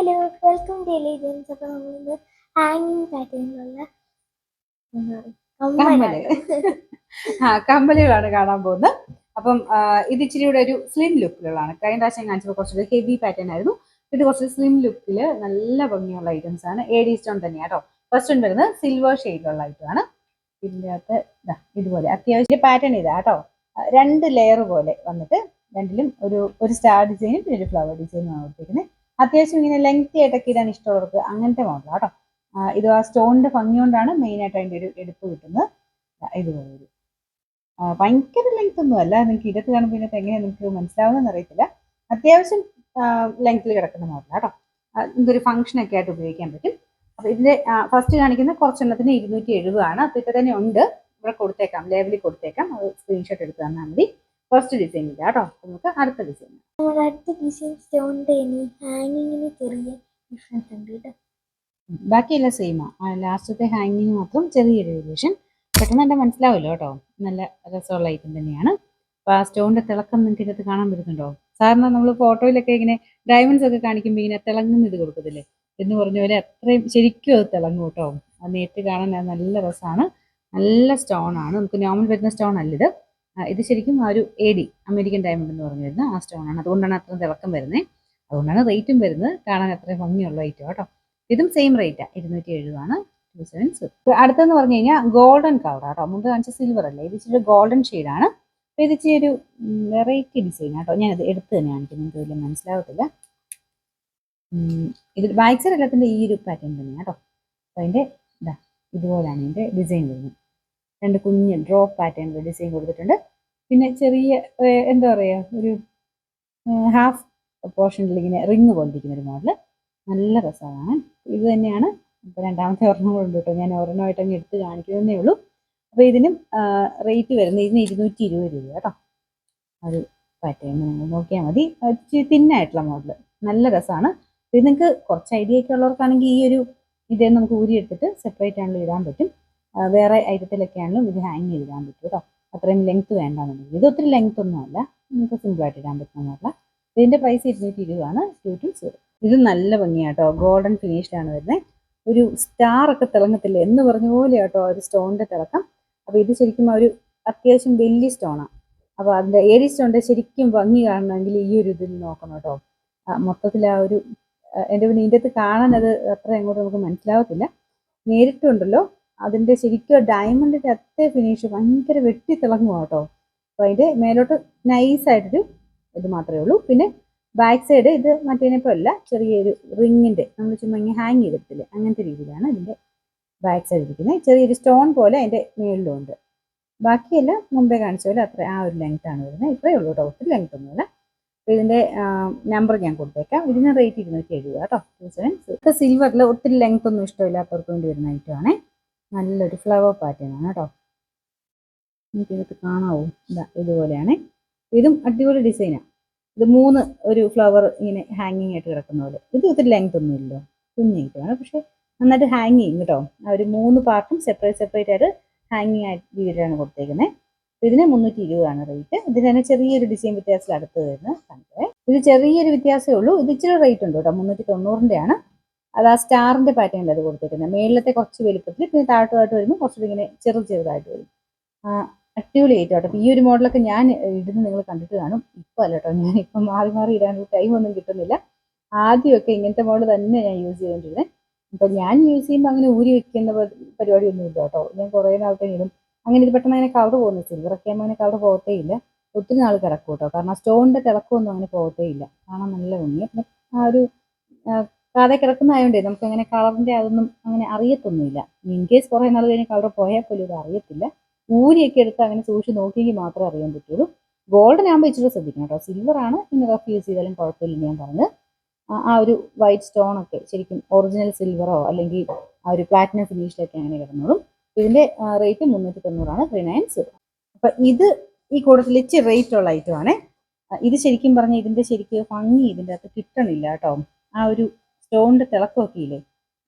Hello, welcome to elegance. അപ്പോൾ നമ്മളിന്ന് ഹാങ്ങിങ് പാറ്റേണിലുള്ള കമ്മല് കമ്മലുകളാണ് കാണാൻ പോകുന്നത്. അപ്പം ഇത് ഇച്ചിരി കൂടെ ഒരു സ്ലിം ലുക്കിലുള്ളതാണ്. കഴിഞ്ഞ പ്രാവശ്യം കാണിച്ചപ്പോൾ കുറച്ചൊരു ഹെവി പാറ്റേൺ ആയിരുന്നു. ഇത് കുറച്ച് സ്ലിം ലുക്കിൽ നല്ല ഭംഗിയുള്ള ഐറ്റംസ് ആണ്. AD സ്റ്റോൺ തന്നെയാണ് കേട്ടോ. ഫസ്റ്റ് വരുന്നത് സിൽവർ ഷെയ്ഡിലുള്ള ഐറ്റം ആണ്. ഇതിൻ്റെ അകത്ത് ഇതുപോലെ അത്യാവശ്യം പാറ്റേൺ ഇതാ കേട്ടോ. 2 ലെയർ പോലെ വന്നിട്ട് രണ്ടിലും ഒരു സ്റ്റാർ ഡിസൈനും പിന്നെ ഒരു ഫ്ലവർ ഡിസൈനും ആണ് കൊടുത്തിരിക്കുന്നത്. അത്യാവശ്യം ഇങ്ങനെ ലെങ്തി ആയിട്ടൊക്കെ ഇടാൻ ഇഷ്ടമുള്ളവർക്ക് അങ്ങനത്തെ മോഡൽ കേട്ടോ. ഇത് ആ സ്റ്റോണിന്റെ ഭംഗി കൊണ്ടാണ് മെയിനായിട്ട് അതിൻ്റെ ഒരു എടുപ്പ് കിട്ടുന്നത്. ഇതുപോലെ ഒരു ഭയങ്കര ലെങ്ത് ഒന്നും അല്ല. നിങ്ങൾക്ക് ഇടത്ത് കാണുമ്പോൾ ഇതിനകത്ത് എങ്ങനെ നിങ്ങൾക്ക് മനസ്സിലാവുമെന്ന് അറിയത്തില്ല. അത്യാവശ്യം ലെങ്ത്തിൽ കിടക്കുന്ന മോഡലാണ് കേട്ടോ. എന്തൊരു ഫംഗ്ഷനൊക്കെ ആയിട്ട് ഉപയോഗിക്കാൻ പറ്റും. അപ്പോൾ ഇതിൻ്റെ ഫസ്റ്റ് കാണിക്കുന്ന കുറച്ചെണ്ണത്തിന് 270 ആണ്. അപ്പോൾ ഇത്ര തന്നെ ഉണ്ട്. ഇവിടെ കൊടുത്തേക്കാം, ലേബിളിൽ കൊടുത്തേക്കാം. അത് സ്ക്രീൻഷോട്ട് എടുത്ത് തന്നാൽ മതി. ഫസ്റ്റ് ഡിസൈൻ ഇല്ല കേട്ടോ. നമുക്ക് അടുത്ത ഡിസൈൻ സ്റ്റോണിന്റെ ഹാങ്ങിങ്ങിന് ചെറിയ ഡിഫറൻസ് ഉണ്ട് കേട്ടോ. ബാക്കിയെല്ലാം സെയിമാണ്. ലാസ്റ്റത്തെ ഹാങ്ങിങ് മാത്രം ചെറിയൊരു വേരിയേഷൻ. പെട്ടെന്ന് തന്നെ മനസ്സിലാവില്ല കേട്ടോ. നല്ല രസമുള്ള ഐറ്റം തന്നെയാണ്. അപ്പോൾ ആ സ്റ്റോണിന്റെ തിളക്കം നിങ്ങൾക്ക് ഇതിനകത്ത് കാണാൻ പറ്റുന്നുണ്ടോ? സാധാരണ നമ്മൾ ഫോട്ടോയിലൊക്കെ ഇങ്ങനെ ഡയമണ്ട്സ് ഒക്കെ കാണിക്കുമ്പോൾ ഇങ്ങനെ തിളങ്ങുന്ന ഇത് കൊടുക്കത്തില്ലേ എന്ന് പറഞ്ഞ പോലെ അത്രയും ശരിക്കും അത് തിളങ്ങും കേട്ടോ. അത് നേരിട്ട് കാണാൻ നല്ല രസമാണ്. നല്ല സ്റ്റോൺ ആണ്. നമുക്ക് നോർമൽ വരുന്ന സ്റ്റോൺ അല്ല ഇത്. ഇത് ശരിക്കും ആ ഒരു AD അമേരിക്കൻ ഡയമണ്ട് എന്ന് പറഞ്ഞു വരുന്ന ആ സ്റ്റോൺ ആണ്. അതുകൊണ്ടാണ് അത്രയും തിളക്കം വരുന്നത്. അതുകൊണ്ടാണ് റേറ്റും വരുന്നത്. കാണാൻ അത്രയും ഭംഗിയുള്ള ഐറ്റം കേട്ടോ. ഇതും സെയിം റേറ്റാണ്, 270 ആണ്. 27. അടുത്തെന്ന് പറഞ്ഞു കഴിഞ്ഞാൽ ഗോൾഡൻ കളർ കേട്ടോ. മുമ്പ് കാണിച്ച സിൽവർ അല്ലേ, ഇത് ഇച്ചിരി ഗോൾഡൻ ഷെയ്ഡാണ്. അപ്പോൾ ഇത് ഇച്ചിരി ഒരു വെറൈറ്റി ഡിസൈൻ കേട്ടോ. ഞാനത് എടുത്ത് തന്നെ കാണിക്കും, നിങ്ങൾക്ക് വലിയ മനസ്സിലാവത്തില്ല. ഇത് ബാക്ക് സൈഡ് എല്ലാത്തിൻ്റെ ഈ ഒരു പാറ്റേൺ തന്നെയാണ് കേട്ടോ. അപ്പോൾ അതിൻ്റെ ഇതുപോലെയാണ് ഇതിൻ്റെ ഡിസൈൻ വരുന്നത്. 2 കുഞ്ഞ് ഡ്രോപ്പ് പാറ്റേണിൽ ഡിസൈൻ കൊടുത്തിട്ടുണ്ട്. പിന്നെ ചെറിയ എന്താ പറയുക, ഒരു ഹാഫ് പോർഷനിൽ ഇങ്ങനെ റിങ് പോലിരിക്കുന്ന ഒരു മോഡൽ. നല്ല രസമാണ്. ഇത് തന്നെയാണ്. ഇപ്പോൾ രണ്ടാമത്തെ ഒരെണ്ണം കൊണ്ട് കേട്ടോ. ഞാൻ ഒരെണ്ണമായിട്ട് അങ്ങ് എടുത്ത് കാണിക്കുന്നതേ ഉള്ളൂ. അപ്പോൾ ഇതിനും റേറ്റ് വരുന്നത് ഇതിന് 220 രൂപ കേട്ടോ. ഒരു പാറ്റേൺ നിങ്ങൾ നോക്കിയാൽ മതി. ഇച്ചിരി തിന്നായിട്ടുള്ള മോഡൽ, നല്ല രസമാണ്. ഇത് നിങ്ങൾക്ക് കുറച്ച് ഐഡിയ ഒക്കെ ഉള്ളവർക്കാണെങ്കിൽ ഈ ഒരു ഇതേ നമുക്ക് ഊരിയെടുത്തിട്ട് സെപ്പറേറ്റ് ആണെങ്കിലും ഇടാൻ പറ്റും. വേറെ ഐറ്റത്തിലൊക്കെ ആണെങ്കിലും ഇത് ഹാങ് ചെയ്തിടാൻ പറ്റും കേട്ടോ. അത്രയും ലെങ്ത്ത് വേണ്ടാന്നുണ്ടെങ്കിൽ. ഇത് ഒത്തിരി ലെങ്ത് ഒന്നും അല്ല, നമുക്ക് സിമ്പിളായിട്ട് ഇടാൻ പറ്റുന്ന മോഡൽ. ഇതിൻ്റെ പ്രൈസ് 220 ആണ്. 220. ഇത് നല്ല ഭംഗിയാട്ടോ. ഗോൾഡൻ ഫിനിഷിലാണ് വരുന്നത്. ഒരു സ്റ്റാർ ഒക്കെ തിളങ്ങത്തില്ലേ എന്ന് പറഞ്ഞ പോലെ കേട്ടോ ഒരു സ്റ്റോണിന്റെ തിളക്കം. അപ്പോൾ ഇത് ശരിക്കും ഒരു അത്യാവശ്യം വലിയ സ്റ്റോണാണ്. അപ്പോൾ അതിൻ്റെ AD സ്റ്റോണിന്റെ ശരിക്കും ഭംഗി കാണണമെങ്കിൽ ഈ ഒരു ഇതിൽ നോക്കണം കേട്ടോ. മൊത്തത്തിൽ ആ ഒരു എൻ്റെ പിന്നെ ഇതിൻ്റെ അകത്ത് കാണാൻ അത് അത്ര അങ്ങോട്ട് നമുക്ക് മനസ്സിലാവത്തില്ല. നേരിട്ടുണ്ടല്ലോ അതിൻ്റെ ശരിക്കും ഡയമണ്ടിൻ്റെ അത്രേ ഫിനിഷ് ഭയങ്കര വെട്ടി തിളങ്ങുക കേട്ടോ. അപ്പോൾ അതിൻ്റെ മേലോട്ട് നൈസായിട്ടൊരു ഇത് മാത്രമേ ഉള്ളൂ. പിന്നെ ബാക്ക് സൈഡ് ഇത് മറ്റേതിനിപ്പോൾ അല്ല, ചെറിയൊരു റിങ്ങിൻ്റെ നമ്മൾ ചുമ്മാ ഇങ്ങനെ ഹാങ് ചെയ്തിട്ടില്ലേ അങ്ങനത്തെ രീതിയിലാണ് ഇതിൻ്റെ ബാക്ക് സൈഡ് ഇരിക്കുന്നത്. ചെറിയൊരു സ്റ്റോൺ പോലെ അതിൻ്റെ മേളിലും ഉണ്ട്. ബാക്കിയെല്ലാം മുമ്പേ കാണിച്ച പോലെ അത്ര ആ ഒരു ലെങ്ത്താണ് വരുന്നത്. ഇത്രയേ ഉള്ളൂ കേട്ടോ, ഒത്തിരി ലെങ്ത് ഒന്നുമില്ല. അപ്പോൾ ഇതിൻ്റെ നമ്പർ ഞാൻ കൊടുത്തേക്കാം. ഇതിന് റേറ്റ് 270 കേട്ടോ. 27. ഇപ്പോൾ സിൽവറിൽ ഒത്തിരി ലെങ്ത് ഒന്നും ഇഷ്ടമില്ലാത്തവർക്ക് വേണ്ടി വരുന്ന ഐറ്റമാണ്. നല്ലൊരു ഫ്ലവർ പാറ്റേൺ ആണ് കേട്ടോ. എനിക്കിതൊക്കെ കാണാവോ? ഇതുപോലെയാണ്. ഇതും അടിപൊളി ഡിസൈനാണ്. ഇത് 3 ഒരു ഫ്ലവർ ഇങ്ങനെ ഹാങ്ങിങ് ആയിട്ട് കിടക്കുന്ന പോലെ. ഇത് ഒത്തിരി ലെങ്ത് ഒന്നും ഇല്ലല്ലോ, കുഞ്ഞായിട്ടാണ്. പക്ഷെ നന്നായിട്ട് ഹാങ് ചെയ്യും കേട്ടോ. ആ ഒരു 3 പാർട്ടും സെപ്പറേറ്റ് ആയിട്ട് ഹാങ്ങിങ് ആയിട്ട് രീതിയിലാണ് കൊടുത്തേക്കുന്നത്. ഇതിന് 320 ആണ് റേറ്റ്. ഇതിന് തന്നെ ചെറിയൊരു ഡിസൈൻ വ്യത്യാസത്തിൽ അടുത്ത് വരുന്നത് കണ്ടത്. ഇത് ചെറിയൊരു വ്യത്യാസമേ ഉള്ളൂ. ഇത് ഇച്ചിരി റേറ്റ് ഉണ്ട് കേട്ടോ. 390 ആണ്. അത് ആ സ്റ്റാറിന്റെ പാറ്റേണിൽ അത് കൊടുത്തേക്കുന്നത്. മേളിലത്തെ കുറച്ച് വലുപ്പത്തിൽ, പിന്നെ താഴോട്ട് വരുമ്പോൾ കുറച്ചുകൂടി ഇങ്ങനെ ചെറുതായിട്ട് വരും. അടിപൊളി ആയിട്ട് കേട്ടോ. ഈ ഒരു മോഡലൊക്കെ ഞാൻ ഇടുന്ന നിങ്ങൾ കണ്ടിട്ട് കാണും. ഇപ്പോൾ അല്ല കേട്ടോ, ഞാൻ ഇപ്പം മാറി ഇടാനുള്ള ടൈമൊന്നും കിട്ടുന്നില്ല. ആദ്യമൊക്കെ ഇങ്ങനത്തെ മോഡൽ തന്നെ ഞാൻ യൂസ് ചെയ്തുകൊണ്ടിരുന്നത്. അപ്പം ഞാൻ യൂസ് ചെയ്യുമ്പോൾ അങ്ങനെ ഊരി വെക്കുന്ന പരിപാടിയൊന്നും ഇല്ല കേട്ടോ. ഞാൻ കുറേ നാളത്തെ ഇടും. അങ്ങനെ ഇത് പെട്ടെന്ന് അങ്ങനെ കളർ പോകുന്നു. സിൽവറൊക്കെ ആകുമ്പോൾ അങ്ങനെ കളർ പോകത്തേ ഇല്ല. ഒത്തിരി നാൾ കിടക്കും കേട്ടോ. കാരണം സ്റ്റോണിൻ്റെ തിളക്കമൊന്നും അങ്ങനെ പോകത്തേ ഇല്ല. കാണാൻ നല്ല ഭംഗി. പിന്നെ ആ ഒരു കാതെ കിടക്കുന്നതായതുകൊണ്ടേ നമുക്ക് അങ്ങനെ കളറിൻ്റെ അതൊന്നും അങ്ങനെ അറിയത്തൊന്നുമില്ല. ഇൻ കേസ് കുറേ നാൾ കഴിഞ്ഞ് കളർ പോയാൽ പോലും ഇത് അറിയത്തില്ല. ഊരിയൊക്കെ എടുത്ത് അങ്ങനെ സൂക്ഷിച്ച് നോക്കിയെങ്കിൽ മാത്രമേ അറിയാൻ പറ്റുള്ളൂ. ഗോൾഡൻ ആകുമ്പോൾ ഇച്ചിരി ശ്രദ്ധിക്കണം കേട്ടോ. സിൽവർ ആണ് ഇനി റഫ് യൂസ് ചെയ്താലും കുഴപ്പമില്ല. ഞാൻ പറഞ്ഞത് ആ ഒരു വൈറ്റ് സ്റ്റോൺ ഒക്കെ ശരിക്കും ഒറിജിനൽ സിൽവറോ അല്ലെങ്കിൽ ആ ഒരു പ്ലാറ്റിനം ഫിനിഷിലൊക്കെ അങ്ങനെ കിടന്നോളും. ഇതിൻ്റെ റേറ്റ് 390 ആണ്. 390. അപ്പം ഇത് ഈ കൂട്ടത്തിൽ ഇച്ചിരി റേറ്റ് ഉള്ള ഐറ്റം ആണ്. ഇത് ശരിക്കും പറഞ്ഞാൽ ഇതിൻ്റെ ശരിക്കും ഭംഗി ഇതിൻ്റെ അകത്ത് കിട്ടണില്ല കേട്ടോ. ആ ഒരു സ്റ്റോണിൻ്റെ തിളക്കമൊക്കെ ഇല്ലേ,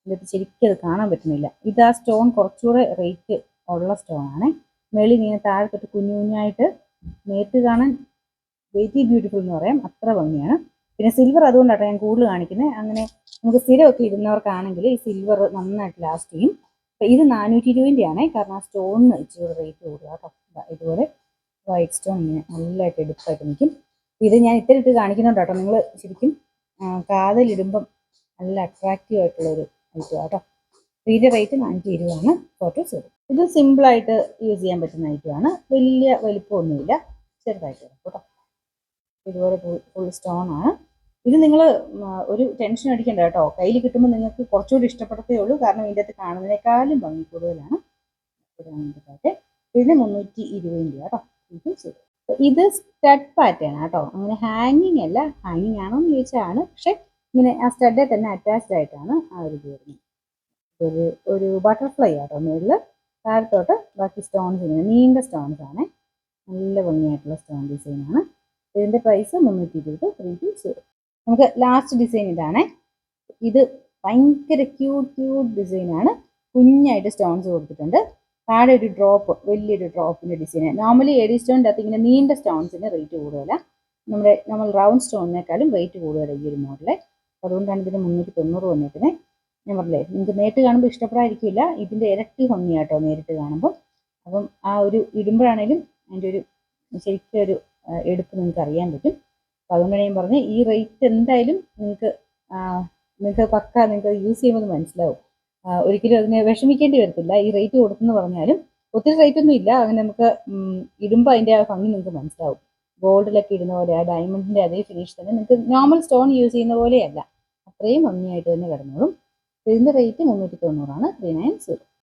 ഇതിൻ്റെ ശരിക്കും അത് കാണാൻ പറ്റുന്നില്ല. ഇത് ആ സ്റ്റോൺ കുറച്ചുകൂടെ റേറ്റ് ഉള്ള സ്റ്റോൺ ആണ്. മേളിൽ ഇങ്ങനെ താഴെ തൊട്ട് കുഞ്ഞായിട്ട് നേരിട്ട് കാണാൻ വെരി ബ്യൂട്ടിഫുൾ എന്ന് പറയാം. അത്ര ഭംഗിയാണ്. പിന്നെ സിൽവർ അതുകൊണ്ടാണ് ഞാൻ കൂടുതൽ കാണിക്കുന്നത്. അങ്ങനെ നമുക്ക് സ്ഥിരമൊക്കെ ഇടുന്നവർക്കാണെങ്കിൽ ഈ സിൽവർ നന്നായിട്ട് ലാസ്റ്റ് ചെയ്യും. അപ്പോൾ ഇത് 420 ആണേ, കാരണം ആ സ്റ്റോണിന് ഇച്ചിരി റേറ്റ് കൂടുക കേട്ടോ. ഇതുപോലെ വൈറ്റ് സ്റ്റോൺ ഇങ്ങനെ നല്ലതായിട്ട് എടുപ്പായിട്ട് നിൽക്കും. ഇത് ഞാൻ ഇത്ര ഇട്ട് കാണിക്കുന്നുണ്ട് കേട്ടോ. നിങ്ങൾ ശരിക്കും കാതിലിടുമ്പം നല്ല അട്രാക്റ്റീവ് ആയിട്ടുള്ളൊരു ഐറ്റം കേട്ടോ. ഇതിൻ്റെ റേറ്റ് 420 ആണ്. Photo zero. ഇത് സിമ്പിളായിട്ട് യൂസ് ചെയ്യാൻ പറ്റുന്ന ഐറ്റമാണ്. വലിയ വലിപ്പമൊന്നുമില്ല, ചെറുതായിട്ട് കേട്ടോ. ഇതുപോലെ ഫുൾ സ്റ്റോൺ ആണ്. ഇത് നിങ്ങൾ ഒരു ടെൻഷൻ അടിക്കേണ്ട കേട്ടോ. കയ്യിൽ കിട്ടുമ്പോൾ നിങ്ങൾക്ക് കുറച്ചുകൂടി ഇഷ്ടപ്പെടത്തേ ഉള്ളൂ, കാരണം ഇതിൻ്റെ അകത്ത് കാണുന്നതിനേക്കാളും ഭംഗി കൂടുതലാണ്. ഇതിന് 320 കേട്ടോ. ഇത് സ്റ്റഡ് പാറ്റേൺ കേട്ടോ. അങ്ങനെ ഹാങ്ങിങ് അല്ല, ഹാങ്ങിങ് ആണോ എന്ന് ചോദിച്ചാൽ പക്ഷെ ഇങ്ങനെ ആ സ്റ്റഡിൽ തന്നെ അറ്റാച്ച്ഡ് ആയിട്ടാണ് ആ ഒരു ഇത് വരുന്നത്. ഒരു ബട്ടർഫ്ലൈ ആട്ടോ മുകളിൽ, താഴത്തോട്ട് ബാക്കി സ്റ്റോൺസ് ഇങ്ങനെ നീണ്ട സ്റ്റോൺസ് ആണ്. നല്ല ഭംഗിയായിട്ടുള്ള സ്റ്റോൺ ഡിസൈനാണ്. ഇതിൻ്റെ പ്രൈസ് 320, 320. നമുക്ക് ലാസ്റ്റ് ഡിസൈൻ ഇതാണ്. ഇത് ഭയങ്കര ക്യൂട്ട് ഡിസൈനാണ്. കുഞ്ഞായിട്ട് സ്റ്റോൺസ് കൊടുത്തിട്ടുണ്ട്. താഴെ ഒരു ഡ്രോപ്പ്, വലിയൊരു ഡ്രോപ്പിൻ്റെ ഡിസൈൻ. നോർമലി എഡി സ്റ്റോണിൻ്റെ അകത്ത് ഇങ്ങനെ നീണ്ട സ്റ്റോൺസിന് റേറ്റ് കൂടുതല. നമ്മൾ റൗണ്ട് സ്റ്റോണിനേക്കാളും റേറ്റ് കൂടുതലാണ് ഈ ഒരു മോഡല്. അതുകൊണ്ടാണ് ഇതിന് 390 വന്നിട്ട്. ഞാൻ പറഞ്ഞില്ലേ, നിങ്ങൾക്ക് നേരിട്ട് കാണുമ്പോൾ ഇഷ്ടപ്പെടാതിരിക്കില്ല. ഇതിൻ്റെ ഇരട്ടി ഭംഗിയാട്ടോ നേരിട്ട് കാണുമ്പോൾ. അപ്പം ആ ഒരു ഇടുമ്പോഴാണേലും അതിൻ്റെ ഒരു ശരിക്കും ഒരു എടുപ്പ് നിങ്ങൾക്ക് അറിയാൻ പറ്റും. അപ്പോൾ അതുകൊണ്ടാണ് ഞാൻ പറഞ്ഞത് ഈ റേറ്റ് എന്തായാലും നിങ്ങൾക്ക് പക്ക നിങ്ങൾക്ക് യൂസ് ചെയ്യുമ്പോൾ മനസ്സിലാവും. ഒരിക്കലും അതിനെ വിഷമിക്കേണ്ടി വരത്തില്ല. ഈ റേറ്റ് കൊടുത്തെന്ന് പറഞ്ഞാലും ഒത്തിരി റേറ്റ് ഒന്നും ഇല്ല. അങ്ങനെ നമുക്ക് ഇടുമ്പോൾ അതിൻ്റെ ആ ഭംഗി നിങ്ങൾക്ക് മനസ്സിലാവും. ഗോൾഡിലൊക്കെ ഇടുന്ന പോലെ ആ ഡയമണ്ടിൻ്റെ അതേ ഫിനിഷ് തന്നെ നിങ്ങൾക്ക് നോർമൽ സ്റ്റോൺ യൂസ് ചെയ്യുന്ന പോലെയല്ല, അത്രയും ഭംഗിയായിട്ട് തന്നെ കിടന്നോളും. ഇതിൻ്റെ റേറ്റ് 390 ആണ്. 390.